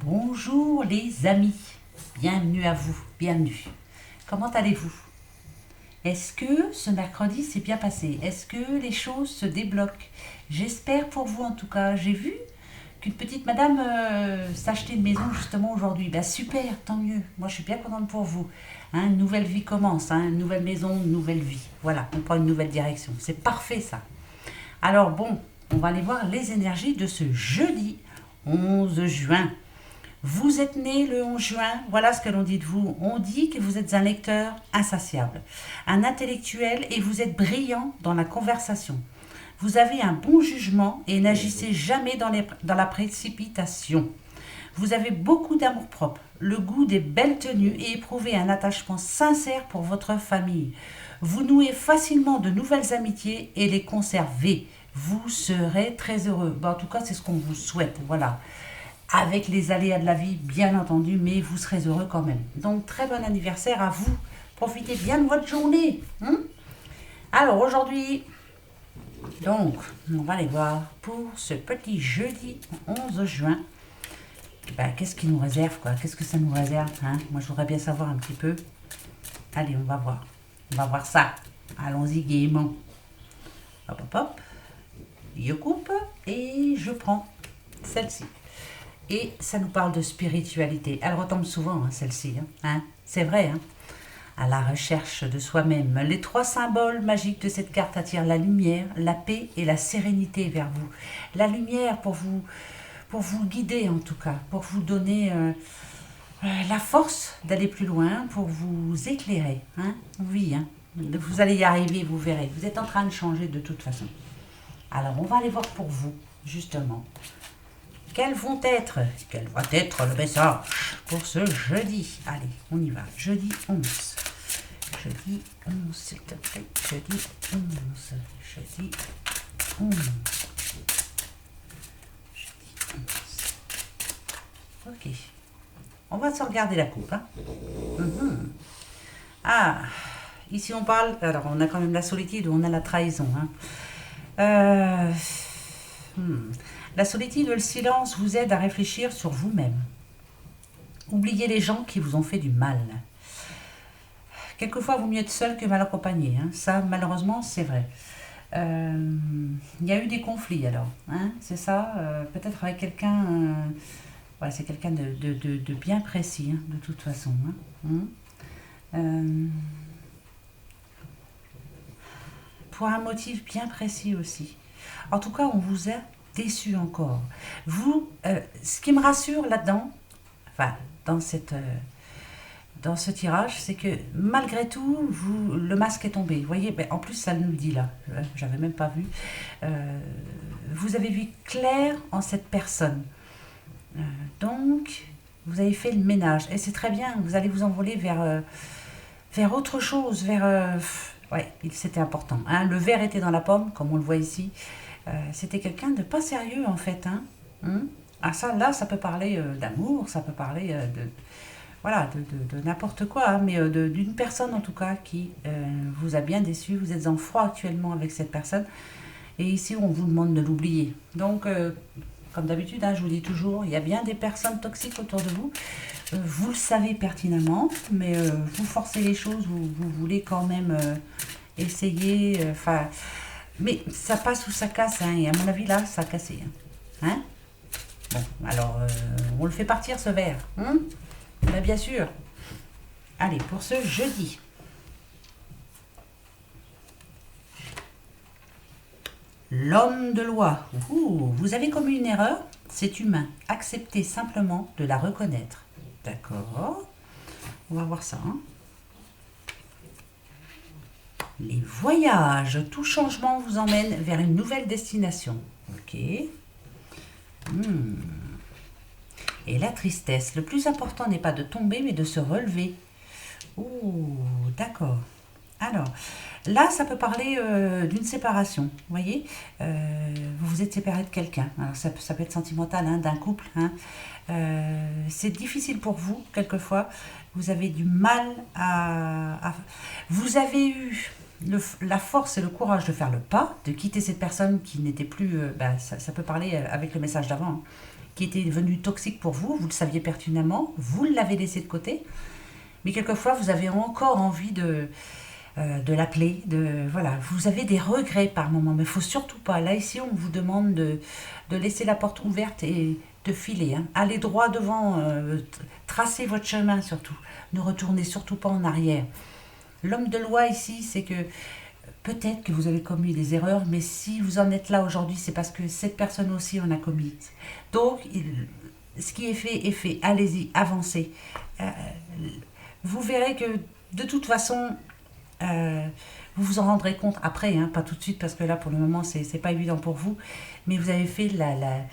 Bonjour les amis, bienvenue à vous, bienvenue. Comment allez-vous? Est-ce que ce mercredi s'est bien passé? Est-ce que les choses se débloquent? J'espère pour vous en tout cas. J'ai vu qu'une petite madame s'achetait une maison justement aujourd'hui. Bah super, tant mieux. Moi je suis bien contente pour vous. Hein, une nouvelle vie commence, hein, une nouvelle maison, une nouvelle vie. Voilà, on prend une nouvelle direction. C'est parfait ça. Alors bon, on va aller voir les énergies de ce jeudi 11 juin. Vous êtes né le 11 juin, voilà ce que l'on dit de vous. On dit que vous êtes un lecteur insatiable, un intellectuel et vous êtes brillant dans la conversation. Vous avez un bon jugement et n'agissez jamais dans la précipitation. Vous avez beaucoup d'amour-propre, le goût des belles tenues et éprouvez un attachement sincère pour votre famille. Vous nouez facilement de nouvelles amitiés et les conservez. Vous serez très heureux. En tout cas, c'est ce qu'on vous souhaite. Voilà. Avec les aléas de la vie, bien entendu, mais vous serez heureux quand même. Donc, très bon anniversaire à vous. Profitez bien de votre journée. Alors, aujourd'hui, donc, on va aller voir pour ce petit jeudi 11 juin. Qu'est-ce qu'il nous réserve, quoi? Qu'est-ce que ça nous réserve, hein? Moi, je voudrais bien savoir un petit peu. Allez, on va voir. On va voir ça. Allons-y gaiement. Hop, hop, hop. Je coupe et je prends celle-ci. Et ça nous parle de spiritualité. Elle retombe souvent, hein, celle-ci. Hein. C'est vrai. Hein. À la recherche de soi-même. Les trois symboles magiques de cette carte attirent la lumière, la paix et la sérénité vers vous. La lumière pour vous guider en tout cas, pour vous donner la force d'aller plus loin, pour vous éclairer. Hein. Oui, hein. Vous allez y arriver, vous verrez. Vous êtes en train de changer de toute façon. Alors, on va aller voir pour vous, justement. Quel va être le message pour ce jeudi? Allez, on y va. Jeudi 11. Jeudi 11, s'il te plaît. Jeudi 11. Jeudi 11. Jeudi 11. Ok. On va se regarder la coupe. Hein. Ah, ici on parle... Alors, on a quand même la solitude ou on a la trahison. Hein. La solitude et le silence vous aident à réfléchir sur vous-même. Oubliez les gens qui vous ont fait du mal. Quelquefois, il vaut mieux être seul que mal accompagné. Hein. Ça, malheureusement, c'est vrai. Il y a eu des conflits, alors. Hein. C'est ça. Peut-être avec quelqu'un... c'est quelqu'un de bien précis, hein, de toute façon. Pour un motif bien précis aussi. En tout cas, on vous a déçu encore. Vous, ce qui me rassure là-dedans, dans ce tirage, c'est que malgré tout, le masque est tombé. Vous voyez, en plus, ça nous le dit là. J'avais même pas vu. Vous avez vu clair en cette personne. Donc, vous avez fait le ménage. Et c'est très bien. Vous allez vous envoler vers autre chose, c'était important. Hein. Le verre était dans la pomme, comme on le voit ici. C'était quelqu'un de pas sérieux en fait. Ça peut parler d'amour, ça peut parler de n'importe quoi, hein, mais d'une personne en tout cas qui vous a bien déçu. Vous êtes en froid actuellement avec cette personne. Et ici, on vous demande de l'oublier. Donc, comme d'habitude, hein, je vous dis toujours, il y a bien des personnes toxiques autour de vous. Vous le savez pertinemment, mais vous forcez les choses, vous voulez quand même essayer... mais ça passe ou ça casse, hein, et à mon avis, là, ça a cassé. Hein. Bon, alors, on le fait partir, ce verre. Bien sûr. Allez, pour ce jeudi. L'homme de loi. Vous avez commis une erreur, c'est humain. Acceptez simplement de la reconnaître. D'accord. On va voir ça. Hein. Les voyages. Tout changement vous emmène vers une nouvelle destination. Ok. Et la tristesse. Le plus important n'est pas de tomber, mais de se relever. D'accord. Alors, là, ça peut parler d'une séparation. Vous voyez, vous vous êtes séparé de quelqu'un. Alors, ça peut être sentimental, hein, d'un couple. Hein. C'est difficile pour vous, quelquefois. Vous avez du mal à... Vous avez eu la force et le courage de faire le pas, de quitter cette personne qui n'était plus, ça peut parler avec le message d'avant, hein, qui était devenue toxique pour vous, vous le saviez pertinemment, vous l'avez laissé de côté, mais quelquefois vous avez encore envie de l'appeler, voilà, vous avez des regrets par moment, mais il ne faut surtout pas, là ici on vous demande de laisser la porte ouverte et de filer, hein. Allez droit devant, tracez votre chemin surtout, ne retournez surtout pas en arrière. L'homme de loi ici, c'est que peut-être que vous avez commis des erreurs, mais si vous en êtes là aujourd'hui, c'est parce que cette personne aussi en a commis. Donc, ce qui est fait. Allez-y, avancez. Vous verrez que de toute façon, vous vous en rendrez compte après, hein, pas tout de suite, parce que là, pour le moment, c'est pas évident pour vous, mais vous avez fait la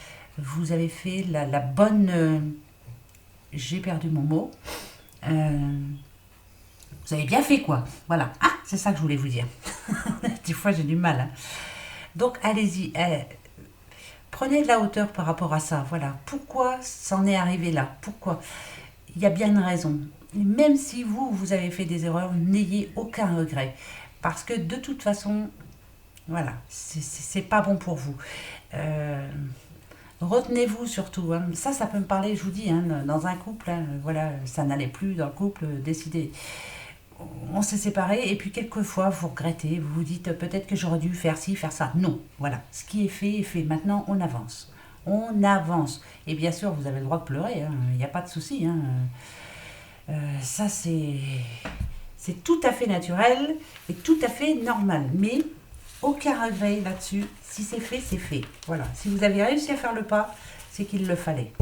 bonne... j'ai perdu mon mot. Vous avez bien fait, quoi. Voilà. Ah, c'est ça que je voulais vous dire. Des fois, j'ai du mal, hein. Donc, allez-y. Prenez de la hauteur par rapport à ça. Voilà. Pourquoi c'en est arrivé là? Pourquoi? Il y a bien une raison. Et même si vous avez fait des erreurs, n'ayez aucun regret. Parce que de toute façon, voilà, c'est pas bon pour vous. Retenez-vous surtout, hein. Ça peut me parler, je vous dis, hein, dans un couple, hein, voilà, ça n'allait plus dans le couple, décidez. On s'est séparés et puis quelquefois vous regrettez, vous vous dites peut-être que j'aurais dû faire ci, faire ça. Non, voilà, ce qui est fait est fait. Maintenant, on avance. On avance. Et bien sûr, vous avez le droit de pleurer, hein, il n'y a pas de souci, hein. Ça, c'est tout à fait naturel et tout à fait normal. Mais aucun regret là-dessus. Si c'est fait, c'est fait. Voilà. Si vous avez réussi à faire le pas, c'est qu'il le fallait.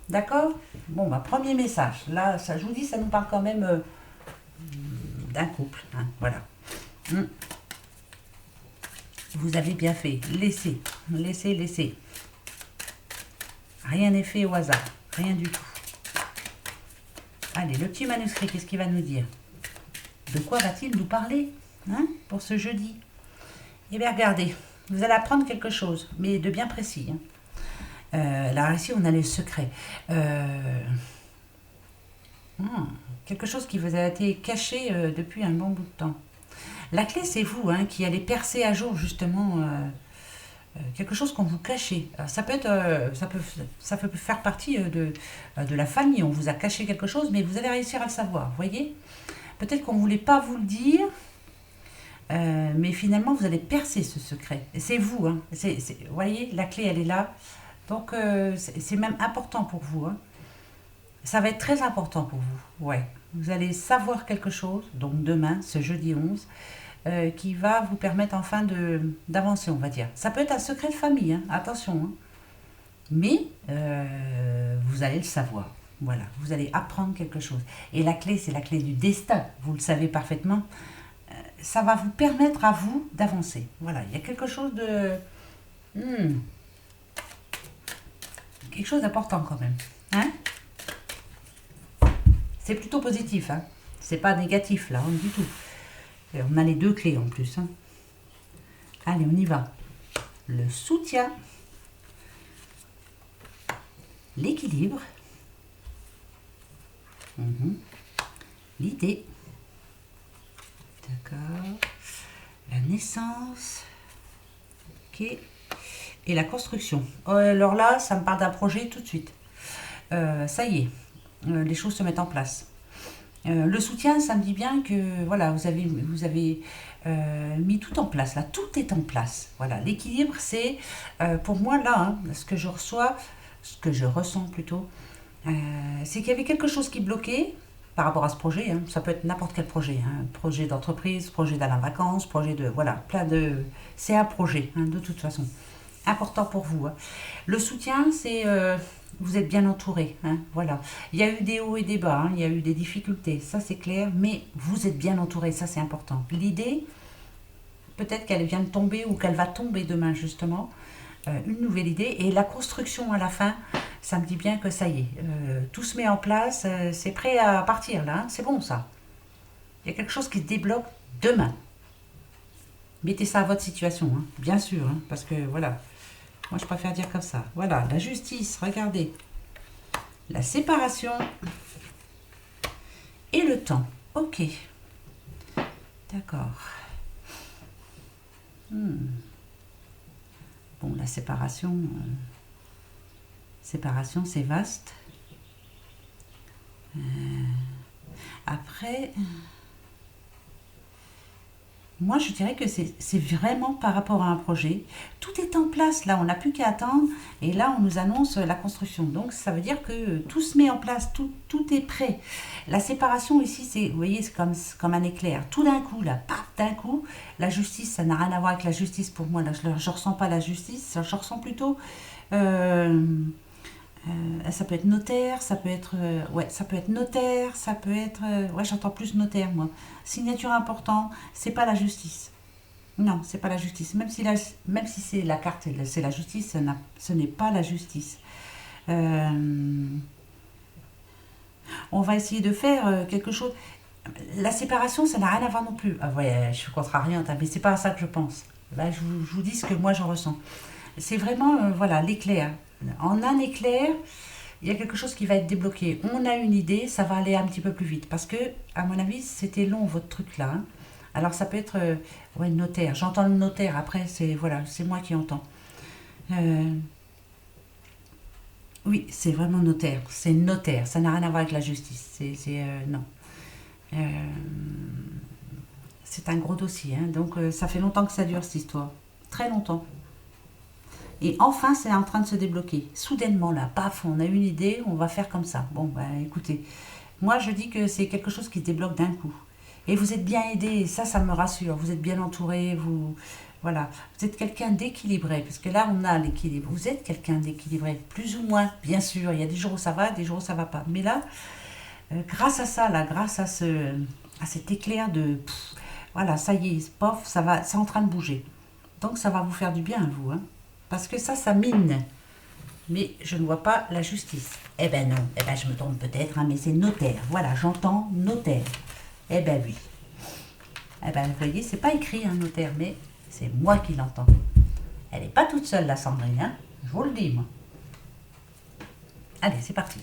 D'accord? Bon, premier message. Là, ça, je vous dis, ça nous parle quand même d'un couple. Hein, voilà. Vous avez bien fait. Laissez. Laissez, laissez. Rien n'est fait au hasard. Rien du tout. Allez, le petit manuscrit, qu'est-ce qu'il va nous dire? De quoi va-t-il nous parler, hein, pour ce jeudi? Eh bien, regardez, vous allez apprendre quelque chose, mais de bien précis, hein. Là, ici, on a les secrets. Quelque chose qui vous a été caché depuis un bon bout de temps. La clé, c'est vous, hein, qui allez percer à jour, justement, quelque chose qu'on vous cachait. Ça peut être, ça peut faire partie de la famille. On vous a caché quelque chose, mais vous allez réussir à le savoir, vous voyez? Peut-être qu'on ne voulait pas vous le dire, mais finalement, vous allez percer ce secret. C'est vous, hein. Vous voyez, la clé, elle est là. Donc, c'est même important pour vous, hein. Ça va être très important pour vous, ouais. Vous allez savoir quelque chose, donc demain, ce jeudi 11, qui va vous permettre enfin d'avancer, on va dire. Ça peut être un secret de famille, hein, attention, hein. Mais vous allez le savoir. Voilà, vous allez apprendre quelque chose. Et la clé, c'est la clé du destin, vous le savez parfaitement. Ça va vous permettre à vous d'avancer. Voilà, il y a quelque chose de... quelque chose d'important quand même. Hein? C'est plutôt positif, hein. C'est pas négatif là, hein, du tout. Et on a les deux clés en plus, hein. Allez, on y va. Le soutien, l'équilibre, l'idée, d'accord, la naissance, ok, et la construction. Alors là, ça me parle d'un projet tout de suite. Ça y est, les choses se mettent en place. Le soutien, ça me dit bien que voilà, vous avez mis tout en place. Là, tout est en place. Voilà, l'équilibre, c'est pour moi là, hein, ce que je ressens plutôt, c'est qu'il y avait quelque chose qui bloquait par rapport à ce projet. Hein. Ça peut être n'importe quel projet, hein. Projet d'entreprise, projet d'aller en vacances, projet de voilà, plein de. C'est un projet, hein, de toute façon. Important pour vous, hein. Le soutien, c'est vous êtes bien entouré, hein, voilà. Il y a eu des hauts et des bas, hein, il y a eu des difficultés, ça c'est clair, mais vous êtes bien entouré, ça c'est important. L'idée, peut-être qu'elle vient de tomber ou qu'elle va tomber demain justement, une nouvelle idée, et la construction à la fin, ça me dit bien que ça y est, tout se met en place, c'est prêt à partir là, hein, c'est bon ça. Il y a quelque chose qui se débloque demain. Mettez ça à votre situation, hein, bien sûr, hein, parce que voilà. Moi, je préfère dire comme ça. Voilà, la justice, regardez. La séparation et le temps. Ok. D'accord. Hmm. Bon, la séparation, séparation, c'est vaste. Après, moi, je dirais que c'est vraiment par rapport à un projet. Tout est en place, là, on n'a plus qu'à attendre. Et là, on nous annonce la construction. Donc, ça veut dire que tout se met en place, tout est prêt. La séparation ici, c'est, vous voyez, c'est comme un éclair. Tout d'un coup, là, paf, d'un coup, la justice, ça n'a rien à voir avec la justice pour moi. Là, je ne ressens pas la justice, je ressens plutôt... euh, ça peut être notaire, ça peut être ouais, ça peut être notaire, ça peut être ouais, j'entends plus notaire moi. Signature important, c'est pas la justice. Non, c'est pas la justice. Même si c'est la carte, c'est la justice, ce n'est pas la justice. Euh, on va essayer de faire quelque chose. La séparation, ça n'a rien à voir non plus. Ah ouais, je suis contrariante, hein, mais c'est pas à ça que je pense. Là, je vous dis ce que moi j'en ressens. C'est vraiment voilà l'éclair. En un éclair, il y a quelque chose qui va être débloqué. On a une idée, ça va aller un petit peu plus vite. Parce que, à mon avis, c'était long votre truc là. Hein. Alors ça peut être ouais, notaire. J'entends le notaire. Après, c'est voilà, c'est moi qui entends. Euh, oui, c'est vraiment notaire. C'est notaire. Ça n'a rien à voir avec la justice. Non. Euh, c'est un gros dossier. Hein. Donc ça fait longtemps que ça dure cette histoire. Très longtemps. Et enfin, c'est en train de se débloquer. Soudainement, là, paf, on a une idée, on va faire comme ça. Bon, bah écoutez, moi je dis que c'est quelque chose qui se débloque d'un coup. Et vous êtes bien aidé, et ça me rassure. Vous êtes bien entouré, vous... Voilà, vous êtes quelqu'un d'équilibré, parce que là, on a l'équilibre. Vous êtes quelqu'un d'équilibré, plus ou moins, bien sûr. Il y a des jours où ça va, des jours où ça va pas. Mais là, grâce à ça, là, grâce à cet éclair de... voilà, ça y est, pof, ça va, c'est en train de bouger. Donc ça va vous faire du bien, vous, hein. Parce que ça mine. Mais je ne vois pas la justice. Eh ben non, eh ben je me trompe peut-être, hein, mais c'est notaire. Voilà, j'entends notaire. Eh ben oui. Eh ben vous voyez, c'est pas écrit un notaire, mais c'est moi qui l'entends. Elle n'est pas toute seule, la Sandrine, hein. Je vous le dis, moi. Allez, c'est parti.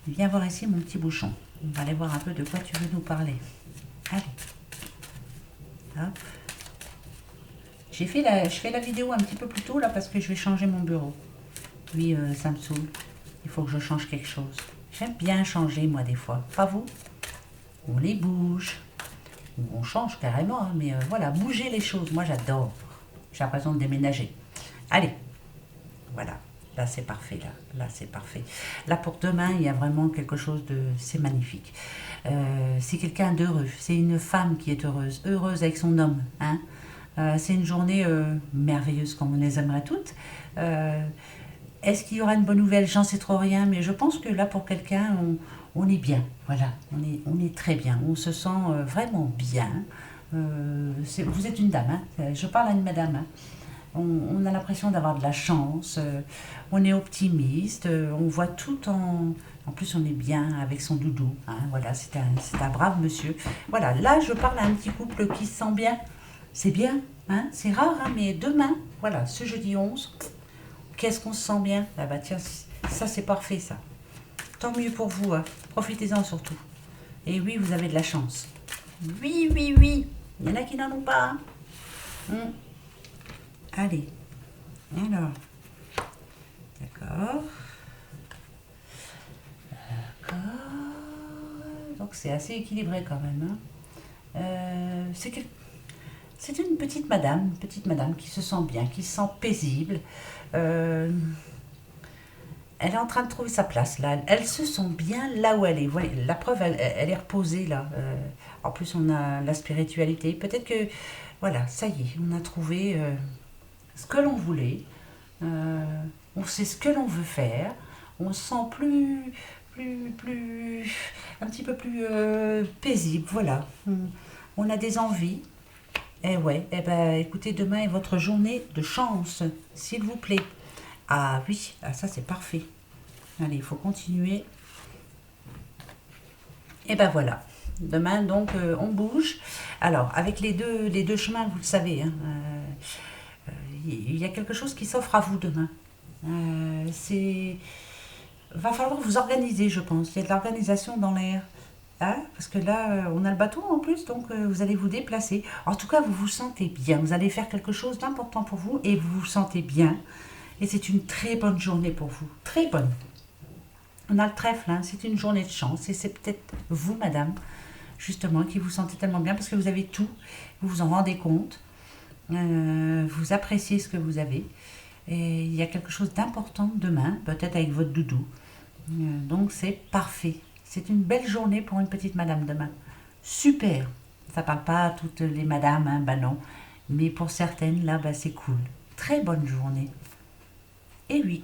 Viens voir ici mon petit bouchon. On va aller voir un peu de quoi tu veux nous parler. Allez. Hop. Je fais la vidéo un petit peu plus tôt là parce que je vais changer mon bureau. Oui, ça me saoule. Il faut que je change quelque chose. J'aime bien changer moi des fois. Pas vous? On les bouge. Ou on change carrément, hein, mais voilà, bouger les choses, moi j'adore. J'ai l'impression de déménager. Allez, voilà. Là c'est parfait, là c'est parfait. Là pour demain, il y a vraiment quelque chose de... C'est magnifique. C'est quelqu'un d'heureux. C'est une femme qui est heureuse. Heureuse avec son homme, hein. C'est une journée merveilleuse comme on les aimerait toutes. Est-ce qu'il y aura une bonne nouvelle? J'en sais trop rien, mais je pense que là, pour quelqu'un, on est bien. Voilà, on est très bien. On se sent vraiment bien. Vous êtes une dame, hein, je parle à une madame. Hein. On a l'impression d'avoir de la chance. On est optimiste. On voit tout en... En plus, on est bien avec son doudou. Hein, voilà, c'est un brave monsieur. Voilà, là, je parle à un petit couple qui se sent bien. C'est bien, hein, c'est rare, hein, mais demain, voilà, ce jeudi 11, qu'est-ce qu'on se sent bien? Ah bah tiens, ça c'est parfait ça. Tant mieux pour vous, hein. Profitez-en surtout. Et oui, vous avez de la chance. Oui, oui, oui. Il y en a qui n'en ont pas. Hein. Allez. Alors. D'accord. D'accord. Donc c'est assez équilibré quand même. Hein. C'est une petite madame qui se sent bien, qui se sent paisible. Euh, Elle est en train de trouver sa place là. Elle se sent bien là où elle est. Voilà, la preuve, elle est reposée là. En plus, on a la spiritualité. Peut-être que, voilà, ça y est, on a trouvé ce que l'on voulait. Euh, on sait ce que l'on veut faire. On se sent un petit peu plus paisible. Voilà. On a des envies. Eh ouais, eh ben, écoutez, demain est votre journée de chance, s'il vous plaît. Ah oui, ah, ça c'est parfait. Allez, il faut continuer. Et ben voilà. Demain, donc, on bouge. Alors, avec les deux chemins, vous le savez, hein, il y a quelque chose qui s'offre à vous demain. Va falloir vous organiser, je pense. Il y a de l'organisation dans l'air. hein, parce que là, on a le bateau en plus, donc vous allez vous déplacer. En tout cas, vous vous sentez bien. Vous allez faire quelque chose d'important pour vous et vous vous sentez bien. Et c'est une très bonne journée pour vous. Très bonne. On a le trèfle, hein, c'est une journée de chance. Et c'est peut-être vous, madame, justement, qui vous sentez tellement bien parce que vous avez tout. Vous vous en rendez compte. Vous appréciez ce que vous avez. Et il y a quelque chose d'important demain, peut-être avec votre doudou. Donc c'est parfait. C'est une belle journée pour une petite madame demain. Super. Ça parle pas à toutes les madames, hein, bah non. Mais pour certaines, là, bah, c'est cool. Très bonne journée. Et oui.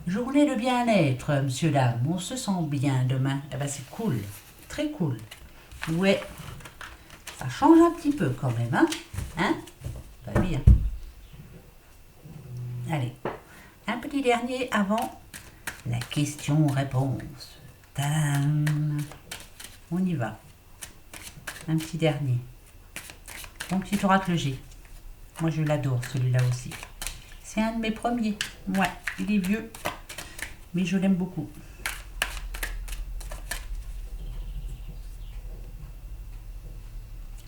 Journée de bien-être, monsieur, dame. On se sent bien demain. Eh ben, c'est cool. Très cool. Ouais. Ça change un petit peu quand même, hein. Hein? Bah oui, hein. Allez. Un petit dernier avant la question-réponse. Tadam! On y va. Un petit dernier. Mon petit oracle G. Moi, je l'adore, celui-là aussi. C'est un de mes premiers. Ouais, il est vieux, mais je l'aime beaucoup.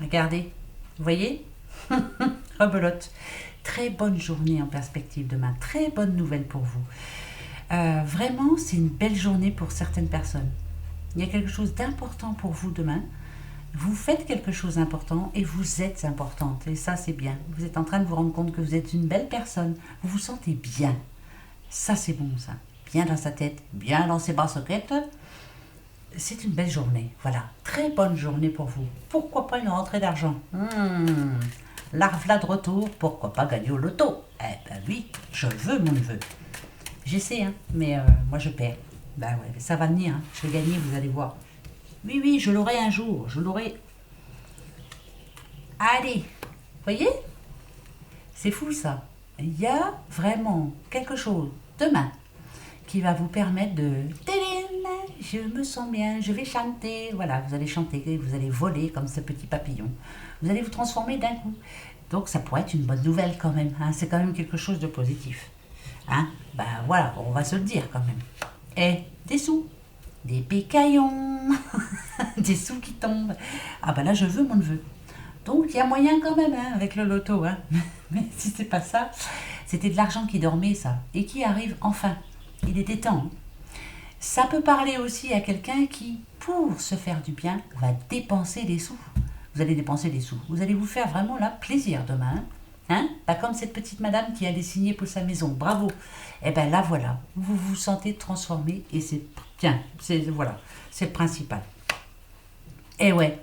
Regardez, vous voyez? Rebelote. Très bonne journée en perspective demain. Très bonne nouvelle pour vous. Vraiment, c'est une belle journée pour certaines personnes. Il y a quelque chose d'important pour vous demain. Vous faites quelque chose d'important et vous êtes importante. Et ça, c'est bien. Vous êtes en train de vous rendre compte que vous êtes une belle personne. Vous vous sentez bien. Ça, c'est bon, ça. Bien dans sa tête, bien dans ses baskets. C'est une belle journée. Voilà. Très bonne journée pour vous. Pourquoi pas une rentrée d'argent? L'arvla de retour, pourquoi pas gagner au loto? Eh ben oui, je veux mon neveu. J'essaie, hein, mais moi je perds. Ben ouais, mais ça va venir, hein. Je vais gagner, vous allez voir. Oui, oui, je l'aurai un jour, je l'aurai. Allez, voyez? C'est fou ça. Il y a vraiment quelque chose demain qui va vous permettre de... Je me sens bien, je vais chanter. Voilà, vous allez chanter, vous allez voler comme ce petit papillon. Vous allez vous transformer d'un coup. Donc ça pourrait être une bonne nouvelle quand même, hein. C'est quand même quelque chose de positif. Hein? Ben voilà, on va se le dire quand même. Et des sous, des pécaillons, des sous qui tombent. Ah ben là, je veux mon neveu. Donc il y a moyen quand même, hein, avec le loto. Hein. Mais si c'est pas ça, c'était de l'argent qui dormait, ça. Et qui arrive enfin. Il était temps. Hein. Ça peut parler aussi à quelqu'un qui, pour se faire du bien, va dépenser des sous. Vous allez dépenser des sous. Vous allez vous faire vraiment là plaisir demain. Hein? Pas comme cette petite madame qui a dessiné pour sa maison. Bravo. Et bien là, voilà. Vous vous sentez transformé et c'est bien. Voilà. C'est le principal. Et ouais.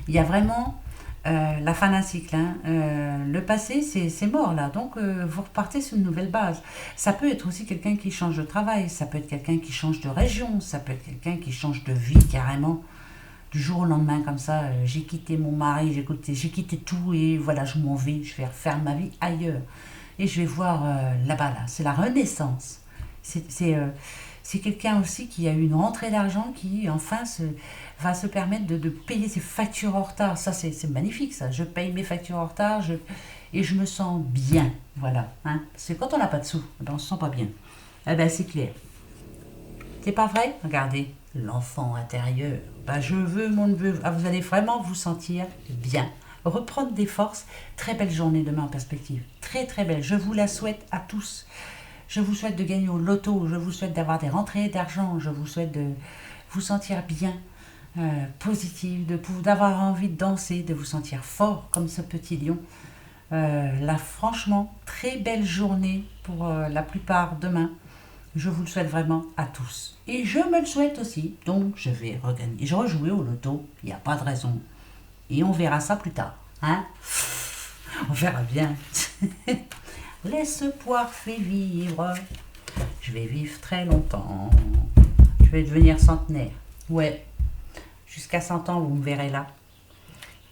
Il y a vraiment la fin d'un cycle. Hein. Le passé, c'est mort là. Donc, vous repartez sur une nouvelle base. Ça peut être aussi quelqu'un qui change de travail. Ça peut être quelqu'un qui change de région. Ça peut être quelqu'un qui change de vie carrément. Du jour au lendemain, comme ça, j'ai quitté mon mari, j'ai quitté tout et voilà, je m'en vais. Je vais refaire ma vie ailleurs. Et je vais voir là-bas, là. C'est la renaissance. C'est quelqu'un aussi qui a eu une rentrée d'argent qui, enfin, va se permettre de payer ses factures en retard. Ça, c'est magnifique, ça. Je paye mes factures en retard et je me sens bien. Voilà. Hein. Parce que quand on n'a pas de sous, ben, on ne se sent pas bien. Eh ben, c'est clair. C'est pas vrai? Regardez, l'enfant intérieur. Ben, je veux mon neveu. Ah, vous allez vraiment vous sentir bien. Reprendre des forces. Très belle journée demain en perspective. Très, très belle. Je vous la souhaite à tous. Je vous souhaite de gagner au loto, je vous souhaite d'avoir des rentrées d'argent, je vous souhaite de vous sentir bien, positif, d'avoir envie de danser, de vous sentir fort comme ce petit lion. Là, franchement, très belle journée pour la plupart demain. Je vous le souhaite vraiment à tous. Et je me le souhaite aussi, donc je vais regagner. Je rejouer au loto, il n'y a pas de raison. Et on verra ça plus tard. Hein? On verra bien. L'espoir fait vivre. Je vais vivre très longtemps. Je vais devenir centenaire. Ouais. Jusqu'à 100 ans, vous me verrez là.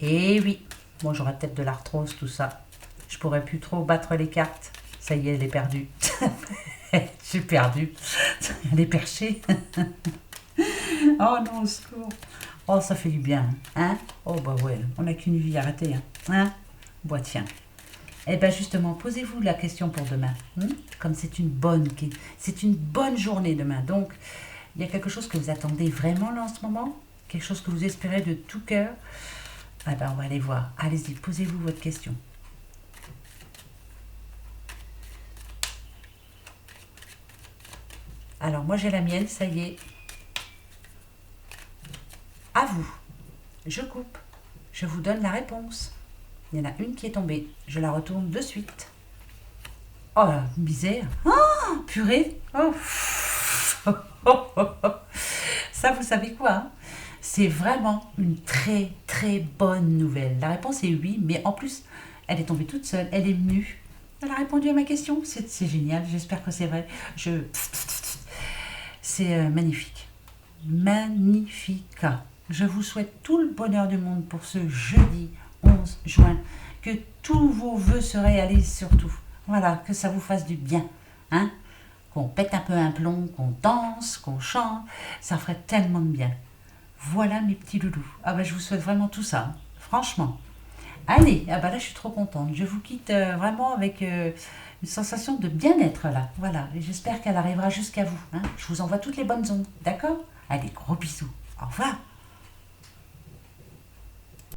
Et oui. Bon, j'aurai peut-être de l'arthrose, tout ça. Je pourrais plus trop battre les cartes. Ça y est, elle est perdue. J'ai perdu. Elle est perchée. Oh non, au secours. Oh, ça fait du bien. Hein? Oh, bah ouais. On n'a qu'une vie, arrêtez. Hein? Bah tiens. Eh bien justement, posez-vous la question pour demain. Comme c'est une bonne journée demain. Donc, il y a quelque chose que vous attendez vraiment là en ce moment. quelque chose que vous espérez de tout cœur, eh ben, on va aller voir. Allez-y, posez-vous votre question. Alors, moi, j'ai la mienne, ça y est. À vous. Je coupe. Je vous donne la réponse. Il y en a une qui est tombée. Je la retourne de suite. Oh, misère. Oh, purée. Oh. Ça, vous savez quoi, hein? C'est vraiment une très, très bonne nouvelle. La réponse est oui, mais en plus, elle est tombée toute seule. Elle est venue. Elle a répondu à ma question. C'est génial. J'espère que c'est vrai. C'est magnifique. Magnifique. Je vous souhaite tout le bonheur du monde pour ce jeudi 11 juin. Que tous vos vœux se réalisent surtout. Voilà, que ça vous fasse du bien. Hein? Qu'on pète un peu un plomb, qu'on danse, qu'on chante. Ça ferait tellement de bien. Voilà mes petits loulous. Ah bah je vous souhaite vraiment tout ça. Hein. Franchement. Allez, ah bah là je suis trop contente. Je vous quitte vraiment avec une sensation de bien-être là. Voilà, et j'espère qu'elle arrivera jusqu'à vous. Hein. Je vous envoie toutes les bonnes ondes. D'accord? Allez, gros bisous. Au revoir.